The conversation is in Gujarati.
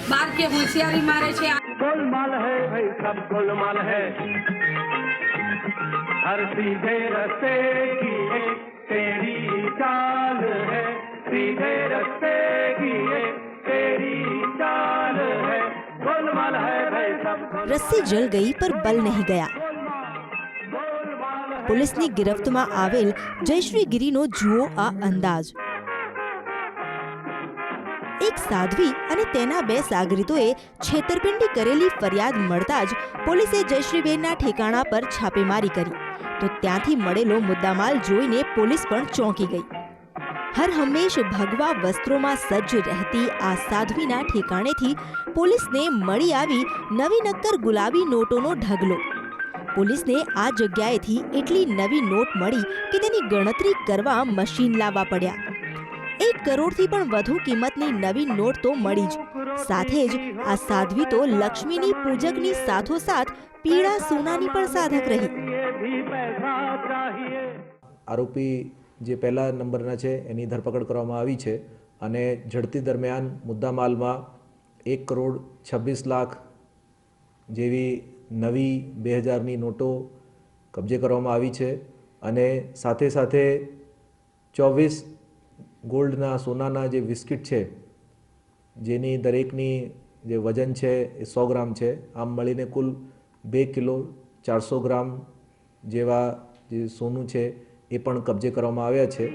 बार के होशियारी मारे छे। गोलमाल है भाई सब गोलमाल है, हर सीधे रस्ते की एक तेरी चाल है, सीधे रस्ते की एक तेरी चाल है, गोलमाल है भाई सब। रस्सी जल गई पर बल नहीं गया। પોલીસની ગિરફ્તમાં આવેલ જયશ્રી ગીરીનો જુઓ આ અંદાજ। એક સાધ્વી અને તેના બે સાગરીતોએ છેતરપિંડી કરેલી ફરિયાદ મળતા જ પોલીસે જયશ્રીબેનના ઠેકાણા પર છાપેમારી કરી તો ત્યાંથી મળેલો મુદ્દામાલ જોઈને પોલીસ પણ ચોંકી ગઈ। હર હંમેશ ભગવા વસ્ત્રોમાં સજ્જ રહેતી આ સાધ્વીના ઠેકાણેથી પોલીસને મળી આવી નવી નક્કર ગુલાબી નોટોનો ઢગલો। પોલીસને આ જગ્યાએથી એટલી નવી નોટ મળી કે તેની ગણતરી કરવા મશીન લાવવા પડ્યા। 1 કરોડથી પણ વધુ કિંમતની નવી નોટ તો મળી જ, સાથે જ આ સાધ્વી તો લક્ષ્મીની પૂજકની સાથોસાથ પીળા સોનાની પણ સાધક રહી। આરોપી જે પહેલા નંબરના છે એની ધરપકડ કરવામાં આવી છે અને ઝડપી દરમિયાન મુદ્દામાલમાં 1 કરોડ 26 લાખ જેવી નવી 2000ની નોટો કબજે કરવામાં આવી છે અને સાથે સાથે 24 ગોલ્ડના સોનાના જે બિસ્કિટ છે જેની દરેકની જે વજન છે એ 100 ગ્રામ છે। આમ મળીને કુલ 2 કિલો 400 ગ્રામ જેવા જે સોનું છે એ પણ કબજે કરવામાં આવ્યા છે।